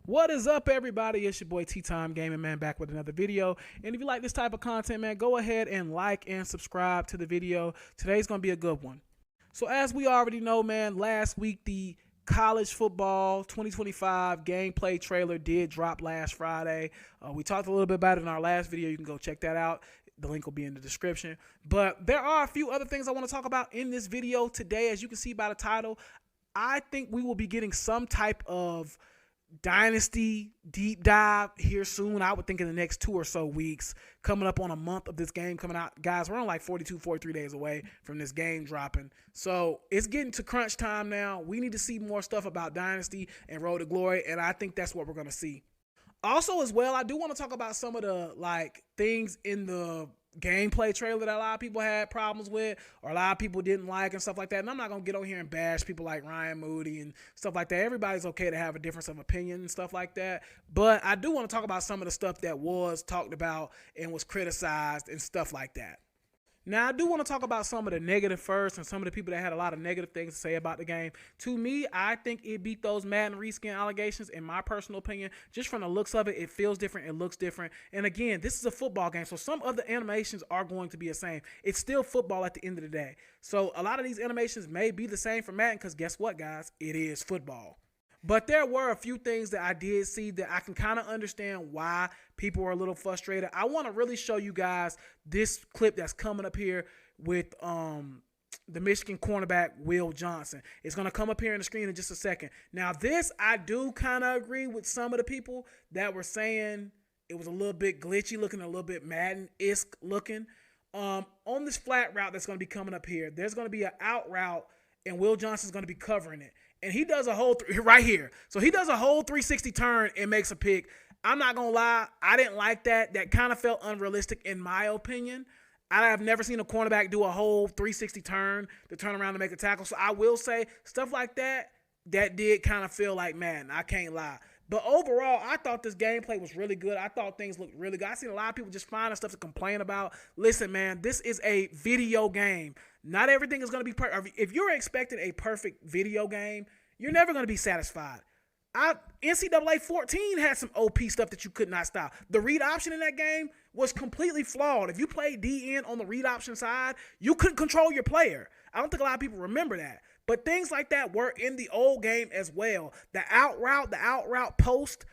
What is up, everybody? It's your boy T-Time Gaming, man, back with another video. And if you like this type of content, man, go ahead and like and subscribe to the video. Today's going to be a good one. So as we already know, man, last week the college football 2025 gameplay trailer did drop last Friday. We talked a little bit about it in our last video. You can go check that out. The link will be in the description. But there are a few other things I want to talk about in this video today. As you can see by the title, I think we will be getting some type of Dynasty deep dive here soon. I would think in the next 2 or so weeks, coming up on a month of this game coming out. Guys, we're on like 43 days away from this game dropping. So it's getting to crunch time now. We need to see more stuff about Dynasty and Road to Glory, and I think that's what we're going to see. Also as well, I do want to talk about some of the things in the gameplay trailer that a lot of people had problems with or a lot of people didn't like and stuff like that. And I'm not going to get on here and bash people like Ryan Moody and stuff like that. Everybody's okay to have a difference of opinion and stuff like that. But I do want to talk about some of the stuff that was talked about and was criticized and stuff like that. Now, I do want to talk about some of the negative first and some of the people that had a lot of negative things to say about the game. To me, I think it beat those Madden reskin allegations, in my personal opinion. Just from the looks of it, it feels different, it looks different. And again, this is a football game, so some of the animations are going to be the same. It's still football at the end of the day. So a lot of these animations may be the same for Madden because guess what, guys? It is football. But there were a few things that I did see that I can kind of understand why people were a little frustrated. I want to really show you guys this clip that's coming up here with the Michigan cornerback, Will Johnson. It's going to come up here on the screen in just a second. Now, this, I do kind of agree with some of the people that were saying it was a little bit glitchy looking, a little bit Madden-esque looking. On this flat route that's going to be coming up here, there's going to be an out route, and Will Johnson's going to be covering it. And he does a whole, right here. So he does a whole 360 turn and makes a pick. I'm not going to lie. I didn't like that. That kind of felt unrealistic in my opinion. I have never seen a cornerback do a whole 360 turn to turn around and make a tackle. So I will say stuff like that, that did kind of feel like, man, I can't lie. But overall, I thought this gameplay was really good. I thought things looked really good. I seen a lot of people just finding stuff to complain about. Listen, man, this is a video game. Not everything is going to be perfect. If you're expecting a perfect video game, you're never going to be satisfied. NCAA 14 had some OP stuff that you could not stop. The read option in that game was completely flawed. If you played DN on the read option side, you couldn't control your player. I don't think a lot of people remember that. But things like that were in the old game as well. The out route post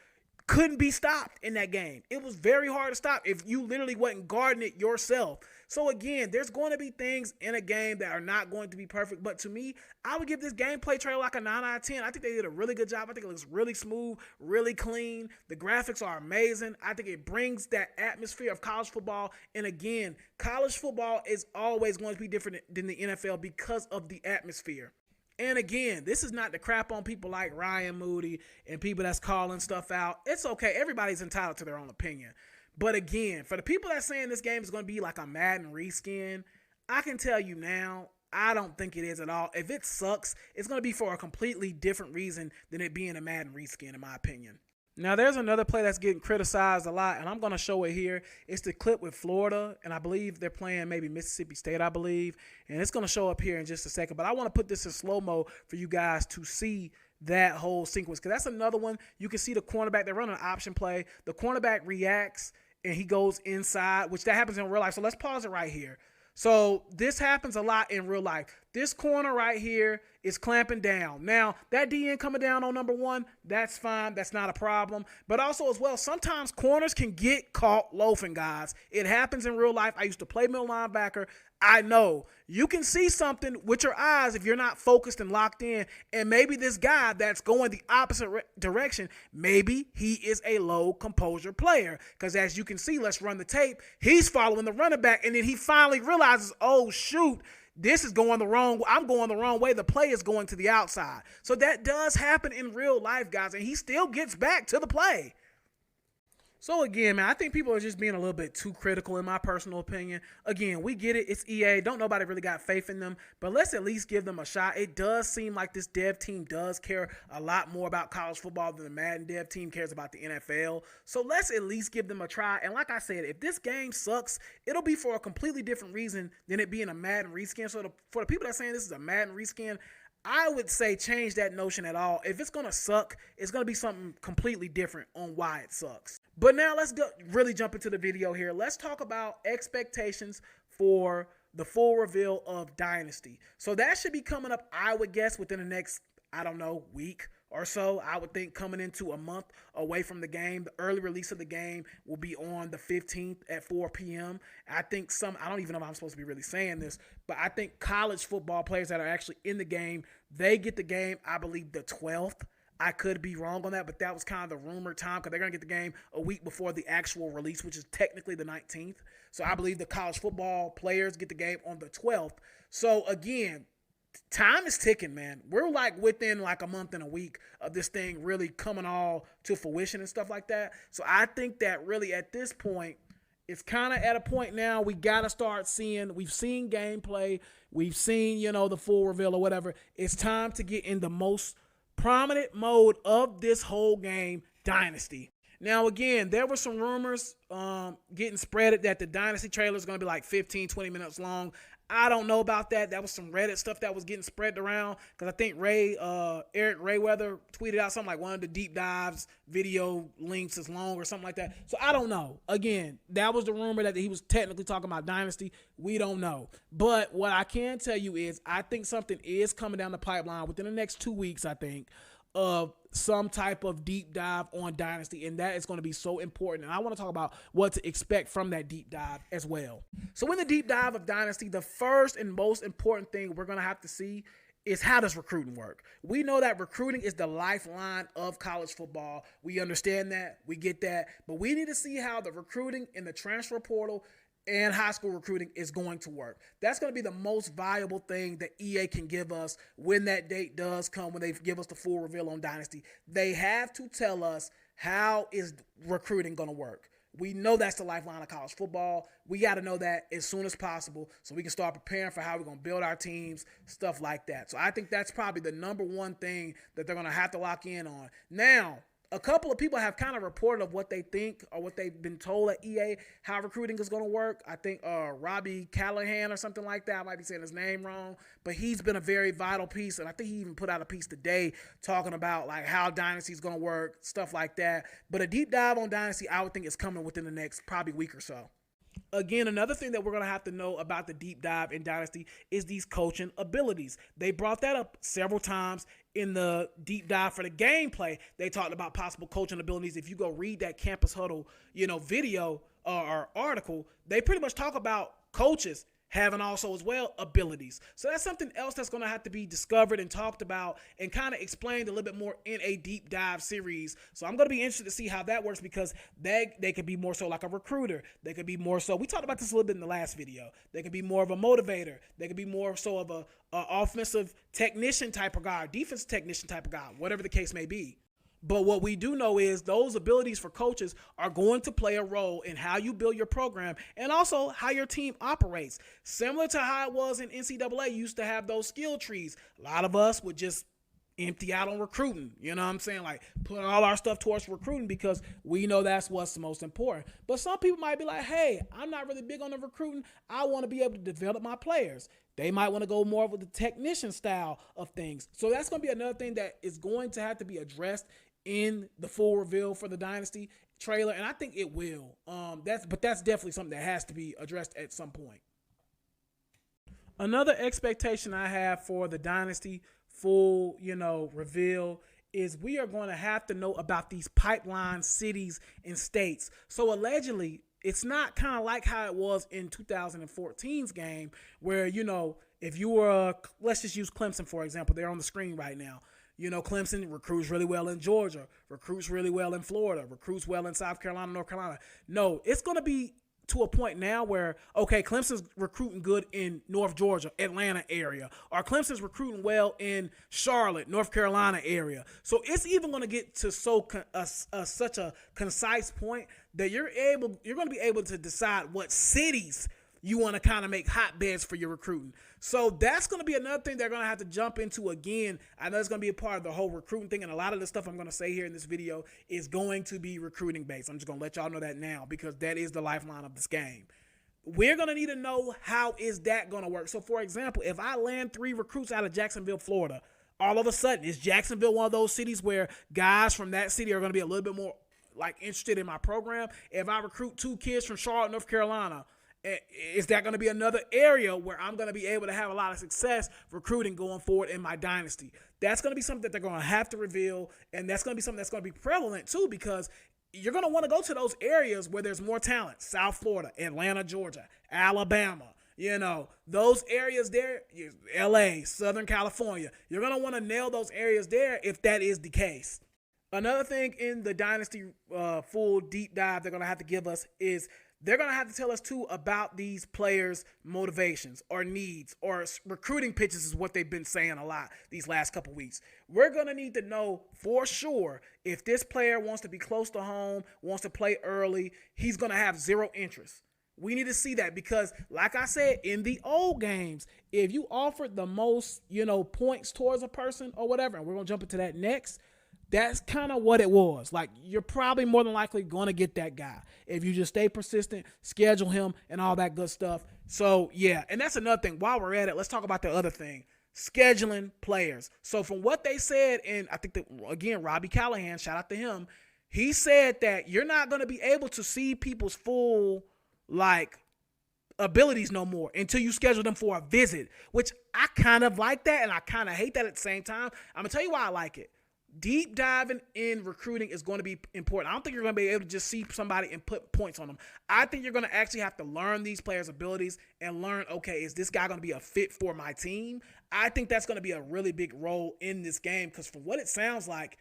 couldn't be stopped in that game. It was very hard to stop if you literally wasn't guarding it yourself. So again, there's going to be things in a game that are not going to be perfect. But to me, I would give this gameplay trailer like a 9 out of 10. I think they did a really good job. I think it looks really smooth, really clean. The graphics are amazing. I think it brings that atmosphere of college football. And again, college football is always going to be different than the NFL because of the atmosphere. And again, this is not to crap on people like Ryan Moody and people that's calling stuff out. It's okay. Everybody's entitled to their own opinion. But again, for the people that's saying this game is going to be like a Madden reskin, I can tell you now, I don't think it is at all. If it sucks, it's going to be for a completely different reason than it being a Madden reskin, in my opinion. Now, there's another play that's getting criticized a lot, and I'm going to show it here. It's the clip with Florida, and I believe they're playing maybe Mississippi State, I believe. And it's going to show up here in just a second. But I want to put this in slow-mo for you guys to see that whole sequence, because that's another one. You can see the cornerback. They're running an option play. The cornerback reacts, and he goes inside, which that happens in real life. So let's pause it right here. So this happens a lot in real life. This corner right here is clamping down. Now, that DN coming down on number 1, that's fine. That's not a problem. But also as well, sometimes corners can get caught loafing, guys. It happens in real life. I used to play middle linebacker. I know. You can see something with your eyes if you're not focused and locked in. And maybe this guy that's going the opposite direction, maybe he is a low composure player. Because as you can see, let's run the tape. He's following the running back. And then he finally realizes, oh, shoot. This is going the wrong way. I'm going the wrong way. The play is going to the outside. So that does happen in real life, guys. And he still gets back to the play. So again, man, I think people are just being a little bit too critical in my personal opinion. Again, we get it. It's EA. Don't nobody really got faith in them. But let's at least give them a shot. It does seem like this dev team does care a lot more about college football than the Madden dev team cares about the NFL. So let's at least give them a try. And like I said, if this game sucks, it'll be for a completely different reason than it being a Madden reskin. So for the people that are saying this is a Madden reskin, I would say change that notion at all. If it's going to suck, it's going to be something completely different on why it sucks. But now let's really jump into the video here. Let's talk about expectations for the full reveal of Dynasty. So that should be coming up, I would guess, within the next, I don't know, week or so. I would think coming into a month away from the game. The early release of the game will be on the 15th at 4 p.m. I think I don't even know if I'm supposed to be really saying this, but I think college football players that are actually in the game, they get the game, I believe, the 12th. I could be wrong on that, but that was kind of the rumored time because they're going to get the game a week before the actual release, which is technically the 19th. So I believe the college football players get the game on the 12th. So again, time is ticking, man. We're like within like a month and a week of this thing really coming all to fruition and stuff like that. So I think that really at this point, it's kind of at a point now we got to start seeing, we've seen gameplay, we've seen, the full reveal or whatever. It's time to get in the most prominent mode of this whole game, Dynasty. Now, again, there were some rumors getting spreaded that the Dynasty trailer is going to be like 15, 20 minutes long. I don't know about that. That was some Reddit stuff that was getting spread around because I think Eric Rayweather tweeted out something like one of the deep dives video links is long or something like that. So I don't know. Again, that was the rumor that he was technically talking about Dynasty. We don't know. But what I can tell you is I think something is coming down the pipeline within the next 2 weeks, I think, of some type of deep dive on Dynasty, and that is going to be so important. And I want to talk about what to expect from that deep dive as well. So in the deep dive of Dynasty, the first and most important thing we're going to have to see is how does recruiting work? We know that recruiting is the lifeline of college football. We understand that. We get that. But we need to see how the recruiting in the transfer portal and high school recruiting is going to work. That's going to be the most valuable thing that EA can give us when that date does come, when they give us the full reveal on Dynasty. They have to tell us how is recruiting going to work. We know that's the lifeline of college football. We got to know that as soon as possible so we can start preparing for how we're going to build our teams, stuff like that. So I think that's probably the number one thing that they're going to have to lock in on. Now, a couple of people have kind of reported of what they think or what they've been told at EA, how recruiting is going to work. I think Robbie Callahan or something like that. I might be saying his name wrong, but he's been a very vital piece. And I think he even put out a piece today talking about like how Dynasty is going to work, stuff like that. But a deep dive on Dynasty, I would think is coming within the next probably week or so. Again, another thing that we're going to have to know about the deep dive in Dynasty is these coaching abilities. They brought that up several times in the deep dive for the gameplay. They talked about possible coaching abilities. If you go read that Campus Huddle, video or article, they pretty much talk about coaches having also as well abilities. So that's something else that's going to have to be discovered and talked about and kind of explained a little bit more in a deep dive series. So I'm going to be interested to see how that works because they could be more so like a recruiter. They could be more so, we talked about this a little bit in the last video. They could be more of a motivator. They could be more so of a offensive technician type of guy, defensive technician type of guy, whatever the case may be. But what we do know is those abilities for coaches are going to play a role in how you build your program and also how your team operates. Similar to how it was in NCAA, you used to have those skill trees. A lot of us would just empty out on recruiting. You know what I'm saying? Like put all our stuff towards recruiting because we know that's what's the most important. But some people might be like, hey, I'm not really big on the recruiting. I want to be able to develop my players. They might want to go more with the technician style of things. So that's going to be another thing that is going to have to be addressed in the full reveal for the Dynasty trailer, and I think it will. That's definitely something that has to be addressed at some point. Another expectation I have for the Dynasty full, reveal is we are going to have to know about these pipeline cities and states. So allegedly, it's not kind of like how it was in 2014's game where, if you were, let's just use Clemson, for example. They're on the screen right now. Clemson recruits really well in Georgia, recruits really well in Florida, recruits well in South Carolina, North Carolina. No, it's going to be to a point now where, okay, Clemson's recruiting good in North Georgia, Atlanta area, or Clemson's recruiting well in Charlotte, North Carolina area. So it's even going to get to such a concise point that you're going to be able to decide what cities you want to kind of make hotbeds for your recruiting. So that's going to be another thing they're going to have to jump into again. I know it's going to be a part of the whole recruiting thing, and a lot of the stuff I'm going to say here in this video is going to be recruiting based. I'm just going to let y'all know that now because that is the lifeline of this game. We're going to need to know how is that going to work. So, for example, if I land 3 recruits out of Jacksonville, Florida, All of a sudden, is Jacksonville one of those cities where guys from that city are going to be a little bit more like interested in my program? If I recruit 2 kids from Charlotte, North Carolina, is that going to be another area where I'm going to be able to have a lot of success recruiting going forward in my dynasty? That's going to be something that they're going to have to reveal, and that's going to be something that's going to be prevalent too, because you're going to want to go to those areas where there's more talent. South Florida, Atlanta, Georgia, Alabama, those areas there, LA, Southern California. You're going to want to nail those areas there if that is the case. Another thing in the Dynasty full deep dive they're going to have to give us is they're going to have to tell us too about these players' motivations or needs or recruiting pitches is what they've been saying a lot these last couple weeks. We're going to need to know for sure if this player wants to be close to home, wants to play early, he's going to have zero interest. We need to see that because, like I said, in the old games, if you offered the most, points towards a person or whatever, and we're going to jump into that next, that's kind of what it was. Like, you're probably more than likely going to get that guy if you just stay persistent, schedule him, and all that good stuff. So, yeah, and that's another thing. While we're at it, let's talk about the other thing, scheduling players. So, from what they said, and I think that, again, Robbie Callahan, shout out to him, he said that you're not going to be able to see people's full abilities no more until you schedule them for a visit, which I kind of like that and I kind of hate that at the same time. I'm going to tell you why I like it. Deep diving in recruiting is going to be important. I don't think you're going to be able to just see somebody and put points on them. I think you're going to actually have to learn these players' abilities and learn, okay, is this guy going to be a fit for my team? I think that's going to be a really big role in this game because from what it sounds like,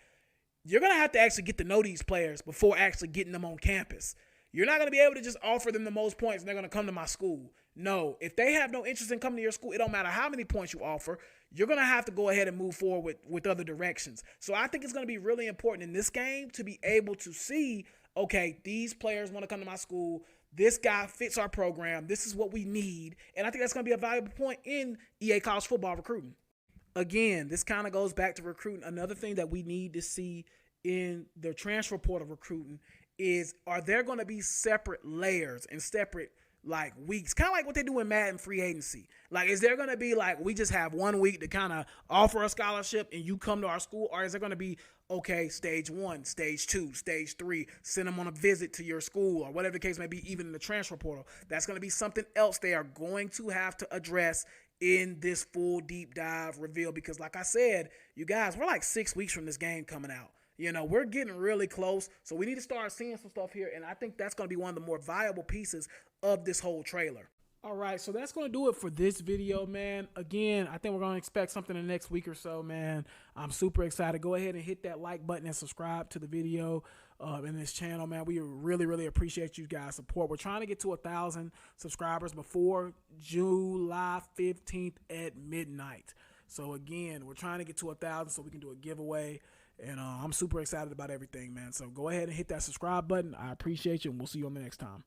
you're going to have to actually get to know these players before actually getting them on campus. You're not going to be able to just offer them the most points and they're going to come to my school. No, if they have no interest in coming to your school, it don't matter how many points you offer. You're going to have to go ahead and move forward with other directions. So I think it's going to be really important in this game to be able to see, okay, these players want to come to my school. This guy fits our program. This is what we need. And I think that's going to be a valuable point in EA college football recruiting. Again, this kind of goes back to recruiting. Another thing that we need to see in the transfer portal recruiting is, are there going to be separate layers and separate weeks, kind of like what they do in Madden free agency? Like, is there going to be we just have 1 week to kind of offer a scholarship and you come to our school? Or is there going to be, okay, stage 1, stage 2, stage 3, send them on a visit to your school or whatever the case may be, even in the transfer portal? That's going to be something else they are going to have to address in this full deep dive reveal because, like I said, you guys, we're 6 weeks from this game coming out. We're getting really close, so we need to start seeing some stuff here, and I think that's going to be one of the more viable pieces of this whole trailer. All right, so that's going to do it for this video, man. Again, I think we're going to expect something in the next week or so, man. I'm super excited. Go ahead and hit that like button and subscribe to the video in this channel, man. We really, really appreciate you guys' support. We're trying to get to 1,000 subscribers before July 15th at midnight. So, again, we're trying to get to 1,000 so we can do a giveaway. And I'm super excited about everything, man. So go ahead and hit that subscribe button. I appreciate you, and we'll see you on the next time.